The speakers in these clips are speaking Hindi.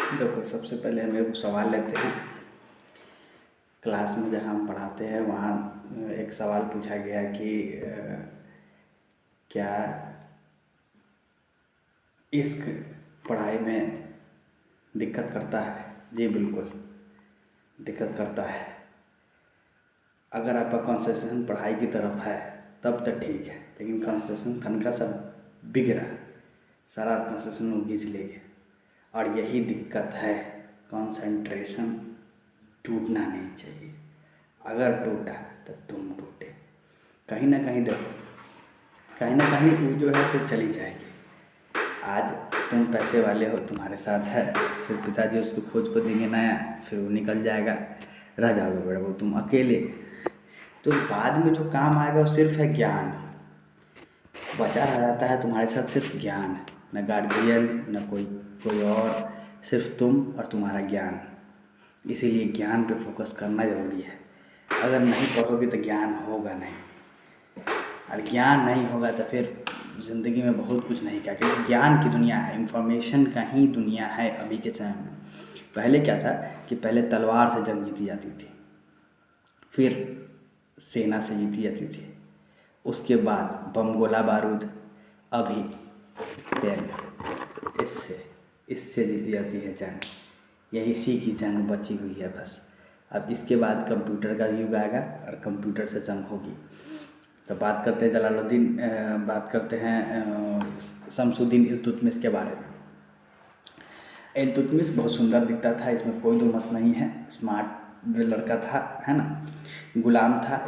देखो, सबसे पहले हम एक सवाल लेते हैं। क्लास में जहाँ हम पढ़ाते हैं वहाँ एक सवाल पूछा गया कि क्या इश्क पढ़ाई में दिक्कत करता है? जी बिल्कुल, दिक्कत करता है। अगर आपका कंसंट्रेशन पढ़ाई की तरफ है तब तो ठीक है, लेकिन कंसंट्रेशन ठनका सब बिगड़ा, सारा कंसंट्रेशन वो खींच लेंगे। और यही दिक्कत है, कंसंट्रेशन टूटना नहीं चाहिए। अगर टूटा तो तुम टूटे। कहीं ना कहीं देखो, कहीं ना कहीं वो जो है तो चली जाएगी। आज तुम पैसे वाले हो, तुम्हारे साथ है, फिर पिताजी उसको खोज को देंगे नया, फिर वो निकल जाएगा, रह जाओगे बड़े वो तुम अकेले। तो बाद में जो काम आएगा वो सिर्फ है ज्ञान। बचा रह जाता है तुम्हारे साथ सिर्फ ज्ञान, न गार्जियन न कोई कोई और, सिर्फ तुम और तुम्हारा ज्ञान। इसीलिए ज्ञान पे फोकस करना ज़रूरी है। अगर नहीं पढ़ोगे तो ज्ञान होगा नहीं, और ज्ञान नहीं होगा तो फिर ज़िंदगी में बहुत कुछ नहीं, क्या क्योंकि ज्ञान की दुनिया है, इंफॉर्मेशन का ही दुनिया है अभी के समय में। पहले क्या था कि पहले तलवार से जंग जीती जाती थी, फिर सेना से जीती जाती थी, उसके बाद बम गोला बारूद, अभी पेन, इससे जीती जाती है जंग। यही सी की जंग बची हुई है बस। अब इसके बाद कंप्यूटर का युग आएगा और कंप्यूटर से जंग होगी। तो बात करते हैं बात करते हैं शमसुद्दीन इल्तुतमिश के बारे में। इल्तुतमिश बहुत सुंदर दिखता था, इसमें कोई दो मत नहीं है। स्मार्ट लड़का था, है ना, गुलाम था।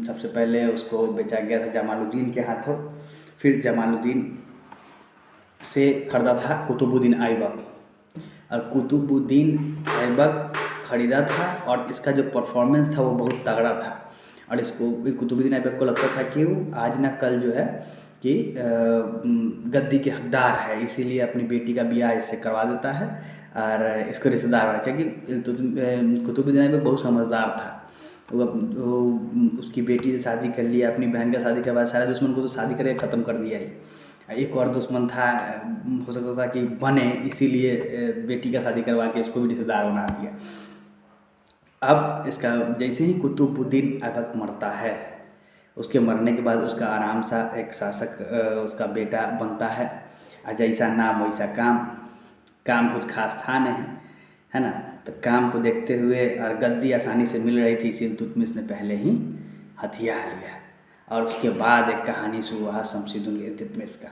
सबसे पहले उसको बेचा गया था जमालुद्दीन के हाथों, फिर जमालुद्दीन से खरीदा था कुतुबुद्दीन ऐबक, और कुतुबुद्दीन ऐबक खरीदा था, और इसका जो परफॉर्मेंस था वो बहुत तगड़ा था। और इसको कुतुबुद्दीन ऐबक को लगता था कि वो आज ना कल जो है कि गद्दी के हकदार है, इसीलिए अपनी बेटी का ब्याह इससे करवा देता है और इसको रिश्तेदार बना, क्योंकि कुतुबुद्दीन ऐबक बहुत समझदार था। वो उसकी बेटी से शादी कर लिया, अपनी बहन का शादी के बाद सारे दुश्मन को तो शादी करके ख़त्म कर दिया ही। एक और दुश्मन था, हो सकता था कि बने, इसीलिए बेटी का शादी करवा के इसको भी रिश्तेदार बना दिया। अब इसका जैसे ही कुतुबुद्दीन ऐबक मरता है, उसके मरने के बाद उसका आराम सा एक शासक उसका बेटा बनता है, और जैसा नाम वैसा काम। काम कुछ खास था नहीं, है ना, तो काम को देखते हुए और गद्दी आसानी से मिल रही थी, इसीलिए इल्तुतमिश ने पहले ही हथिया लिया। और उसके बाद एक कहानी शुरू हुआ शमसुद्दीन इल्तुतमिश का।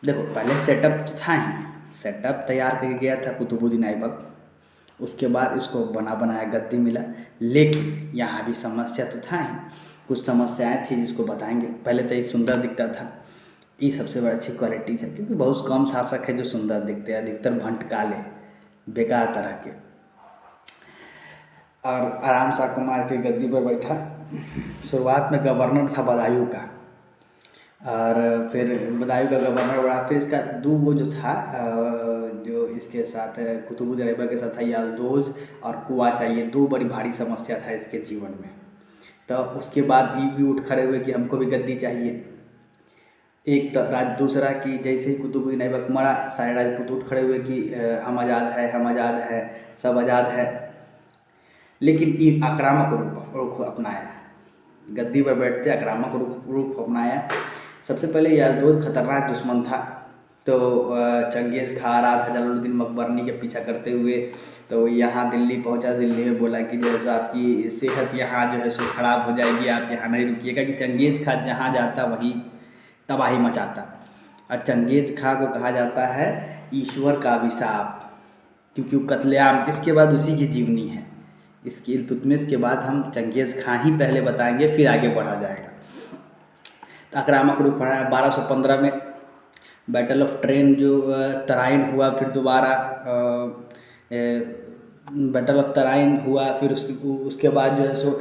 देखो, पहले सेटअप तो था ही, सेटअप तैयार करके गया था कुतुबुद्दीन ऐबक, उसके बाद इसको बना बनाया गद्दी मिला। लेकिन यहाँ भी समस्या तो था ही, कुछ समस्याएं थी जिसको बताएंगे। पहले तो ये सुंदर दिखता था, ये सबसे बड़ी अच्छी क्वालिटीज़ है, क्योंकि बहुत कम शासक है जो सुंदर दिखते हैं, अधिकतर भंट काले बेकार तरह के। और आराम सा कुमार के गद्दी पर बैठा। शुरुआत में गवर्नर था बदायूं का, और फिर बदायूं का गवर्नर बना। फिर इसका वो जो था जो इसके साथ कुतुबुद्दीन ऐबक के साथ था, यालदोज और कुआचा, ये दो बड़ी भारी समस्या था इसके जीवन में। तो उसके बाद ये भी उठ खड़े हुए कि हमको भी गद्दी चाहिए। एक तो दूसरा कि जैसे ही कुतुबुद्दीन ऐबक मरा, सारे राजपूत उठ खड़े हुए कि हम आज़ाद है, हम आज़ाद है, सब आज़ाद है। लेकिन ये आक्रामक रुख अपनाया, गद्दी पर बैठते आक्रामक रुख अपनाया। सबसे पहले यालदोज खतरनाक दुश्मन था, तो चंगेज़ खा रहा था जलालुद्दीन मकबरनी के पीछा करते हुए। तो यहाँ दिल्ली पहुँचा, दिल्ली में बोला कि जो है सो आपकी सेहत यहाँ जो है सो ख़राब हो जाएगी, आप यहाँ नहीं रुकिएगा। कि चंगेज़ खां जहाँ जाता वहीं तबाही मचाता, और चंगेज़ खां को कहा जाता है ईश्वर का अभिशाप, क्योंकि वो कत्लेआम इसके बाद उसी की जीवनी है। इसकी इल्तुतमिश के बाद हम चंगेज़ खां ही पहले बताएंगे, फिर आगे बढ़ा जाएगा। तो आक्रामक रूप पड़ा। 1215 में बैटल ऑफ ट्रेन जो तराइन हुआ, फिर दोबारा बैटल ऑफ तराइन हुआ, फिर उसके बाद जो है सो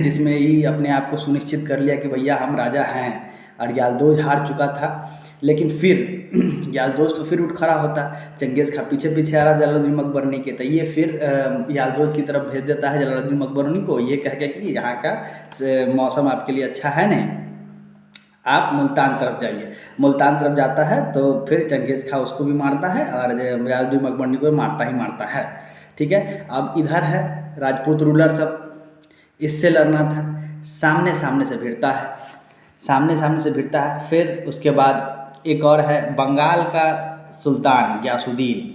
जिसमें ही अपने आप को सुनिश्चित कर लिया कि भैया हम राजा हैं, और यालदोज हार चुका था। लेकिन फिर यालदोज तो फिर उठ खड़ा होता, चंगेज़ खां पीछे पीछे आ रहा जलालुद्दीन मकबरनी के, तो ये फिर यालदोज की तरफ भेज देता है जलालुद्दीन मकबरनी को, ये कह के कि यहाँ का मौसम आपके लिए अच्छा है नहीं, आप मुल्तान तरफ जाइए। मुल्तान तरफ जाता है तो फिर चंगेज़ खां उसको भी मारता है और रियाजुद्दीन मकबरनी को मारता ही मारता है। ठीक है, अब इधर है राजपूत रूलर सब, इससे लड़ना था, सामने सामने से भिड़ता है, सामने सामने से भिड़ता है। फिर उसके बाद एक और है बंगाल का सुल्तान गयासुद्दीन,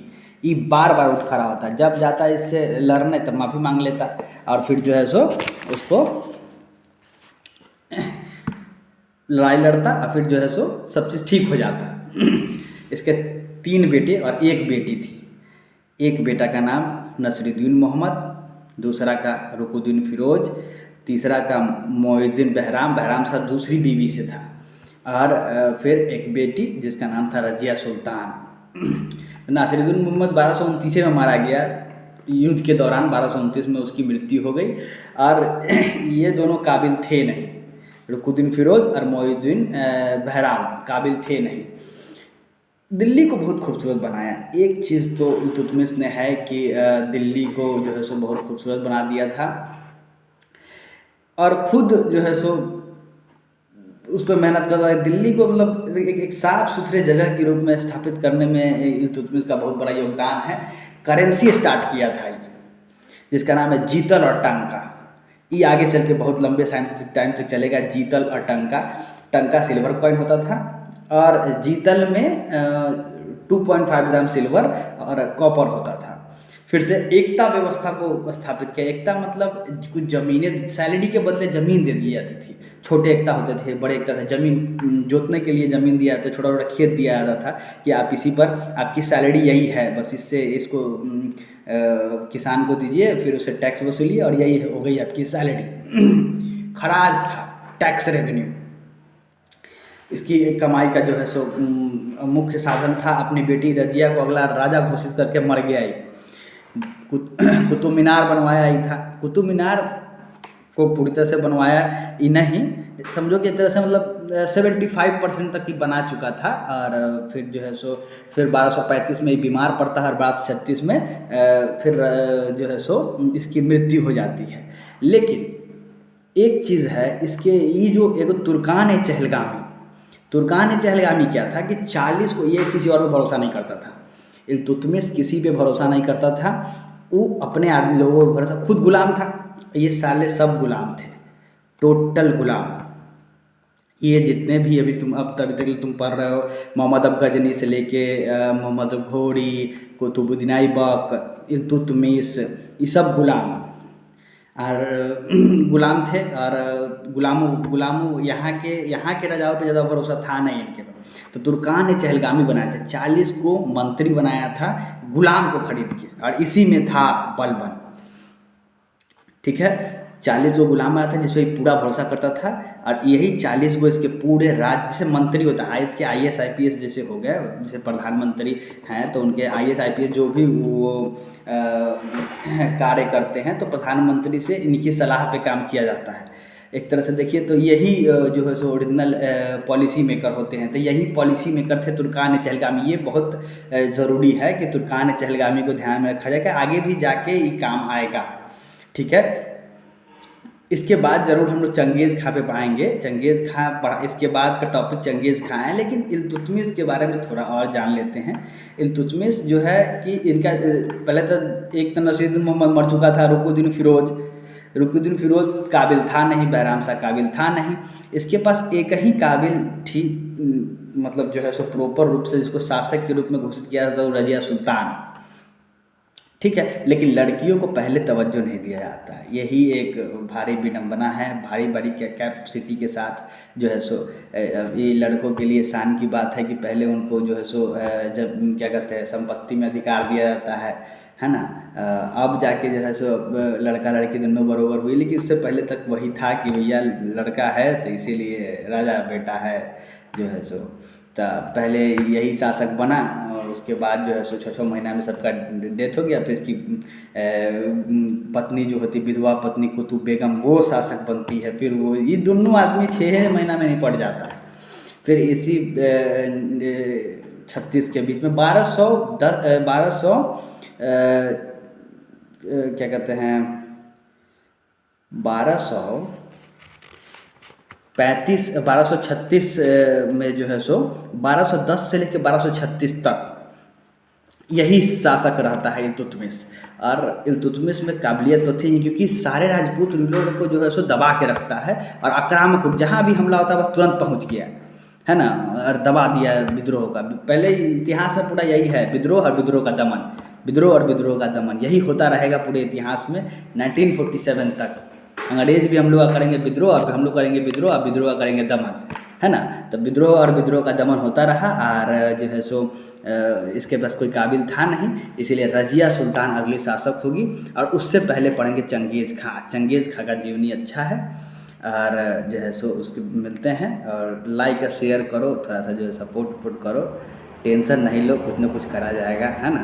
ये बार बार उठ खड़ा होता है, जब जाता है इससे लड़ने तब माफ़ी मांग लेता और फिर जो है सो उसको लड़ाई लड़ता और फिर जो है सो सब चीज़ ठीक हो जाता। इसके 3 बेटे और 1 बेटी थी। एक बेटा का नाम नसरुद्दीन मोहम्मद, दूसरा का रुकुद्दीन फिरोज, तीसरा का मोइनुद्दीन बहराम, बहराम साहब दूसरी बीवी से था, और फिर एक बेटी जिसका नाम था रजिया सुल्तान। नासिरुद्दीन मोहम्मद 1229 में मारा गया, युद्ध के दौरान 1229 में उसकी मृत्यु हो गई। और ये दोनों काबिल थे नहीं, रुकुद्दीन फिरोज और मोइनुद्दीन बहराम काबिल थे नहीं। दिल्ली को बहुत खूबसूरत बनाया। एक चीज़ तो इल्तुतमिश ने है कि दिल्ली को जो है सो बहुत खूबसूरत बना दिया था और ख़ुद जो है सो उस पर मेहनत करता है। दिल्ली को मतलब एक साफ़ सुथरे जगह के रूप में स्थापित करने में इल्तुतमिश का बहुत बड़ा योगदान है। करेंसी स्टार्ट किया था ये, जिसका नाम है जीतल और टंका। ये आगे चल के बहुत लंबे टाइम तक चलेगा। जीतल और टंका, टंका सिल्वर कॉइन होता था और जीतल में 2.5 ग्राम सिल्वर और कॉपर होता था। फिर से एकता व्यवस्था को स्थापित किया। एकता मतलब कुछ ज़मीनें सैलरी के बदले ज़मीन दे दी जाती थी। छोटे एकता होते थे, बड़े एकता थे, ज़मीन जोतने के लिए ज़मीन दिया जाता था, छोटा छोटा खेत दिया जाता था कि आप इसी पर आपकी सैलरी यही है, बस इससे इसको किसान को दीजिए, फिर उससे टैक्स वसूलिए और यही हो गई आपकी सैलरी। खराज था, टैक्स रेवेन्यू। इसकी कमाई का जो है सो मुख्य साधन था। अपनी बेटी रजिया को अगला राजा घोषित करके मर गया ही। कुतुब मीनार बनवाया ही था। कुतुब मीनार को पूरी तरह से बनवाया ही नहीं, समझो कि एक तरह से मतलब 75% तक ही बना चुका था। और फिर जो है सो फिर 1235 में बीमार पड़ता है और 1236 में फिर जो है सो इसकी मृत्यु हो जाती है। लेकिन एक चीज़ है इसके, ये जो एक तुर्कान चहलगामी, तुर्कान चहलगामी क्या था कि 40 को ये किसी और पर भरोसा नहीं करता था। इल्तुतमिश किसी पे भरोसा नहीं करता था, वो अपने आदमी लोगों पर भरोसा, खुद गुलाम था। ये साले सब गुलाम थे, टोटल गुलाम। ये जितने भी अभी तभी तक तुम पढ़ रहे हो, मोहम्मद गजनी से लेके मोहम्मद घोरी, कुतुबुद्दीन ऐबक, इल्तुतमिश, ये सब गुलाम और गुलाम थे। और गुलामों यहाँ के राजाओं पे ज़्यादा भरोसा था नहीं इनके पर। तो तुर्कान ने चहलगामी बनाया था, 40 को मंत्री बनाया था गुलाम को खरीद के, और इसी में था बलबन। ठीक है, 40 को गुलाम आया था जिसपे पूरा भरोसा करता था, और यही 40 को इसके पूरे राज्य से मंत्री होता है। इसके IAS IPS जैसे हो गए, जैसे प्रधानमंत्री हैं तो उनके IAS IPS जो भी वो कार्य करते हैं तो प्रधानमंत्री से इनकी सलाह पे काम किया जाता है। एक तरह से देखिए तो यही जो है सो ओरिजिनल पॉलिसी मेकर होते हैं। तो यही पॉलिसी मेकर थे तुर्कान चहलगामी। ये बहुत ज़रूरी है कि तुर्कान चहलगामी को ध्यान में रखा जाए, आगे भी जाके ये काम आएगा। ठीक है, इसके बाद ज़रूर हम लोग चंगेज़ खां पे पाएंगे। चंगेज़ खां इसके बाद का टॉपिक चंगेज़ खां है, लेकिन इल्तुतमिश के बारे में थोड़ा और जान लेते हैं। इल्तुतमिश जो है कि इनका पहले तो एक तो नसीरुद्दीन मोहम्मद मर चुका था, रुकुद्दीन फिरोज काबिल था नहीं, बहराम शाह काबिल था नहीं। इसके पास एक ही काबिल थी, मतलब जो है सो प्रॉपर रूप से जिसको शासक के रूप में घोषित किया था, रजिया सुल्तान। ठीक है, लेकिन लड़कियों को पहले तवज्जो नहीं दिया जाता है। यही एक भारी विडंबना है। भारी बड़ी कैपेसिटी के साथ जो है सो ये लड़कों के लिए शान की बात है कि पहले उनको जो है सो जब क्या कहते हैं संपत्ति में अधिकार दिया जाता है ना। अब जाके जो है सो लड़का लड़की दोनों बराबर हुई, लेकिन इससे पहले तक वही था कि भैया लड़का है तो इसीलिए राजा बेटा है जो है सो। तो पहले यही शासक बना और उसके बाद जो है सो 6 महीना में सबका डेथ हो गया। फिर इसकी पत्नी जो होती विधवा पत्नी कुतुब बेगम, वो शासक बनती है। फिर वो ये दोनों आदमी 6 महीना में निपट जाता है। फिर इसी 36 के बीच में 1200 क्या कहते हैं 1200 1236 में जो है सो 1210 से लेकर 1236 तक यही शासक रहता है इल्तुतमिश। और इल्तुतमिश में काबिलियत तो थी ही, क्योंकि सारे राजपूत रूलर को जो है सो दबा के रखता है, और आक्रामक जहाँ भी हमला होता है बस तुरंत पहुँच गया, है ना, और दबा दिया विद्रोह का। पहले इतिहास में पूरा यही है, विद्रोह और विद्रोह का दमन, विद्रोह और विद्रोह का दमन, यही होता रहेगा पूरे इतिहास में 1947 तक। अंग्रेज भी हम लोग करेंगे विद्रोह, अब हम लोग करेंगे विद्रोह, अब विद्रोह करेंगे दमन, है ना। तो विद्रोह और विद्रोह का दमन होता रहा, और जो है सो इसके पास कोई काबिल था नहीं, इसीलिए रज़िया सुल्तान अगली शासक होगी। और उससे पहले पढ़ेंगे चंगेज़ खां। चंगेज़ खां का जीवनी अच्छा है, और जो है सो उसके मिलते हैं। और लाइक और शेयर करो, थोड़ा सा जो है सपोर्ट करो, टेंशन नहीं लो, कुछ ना कुछ करा जाएगा, है ना।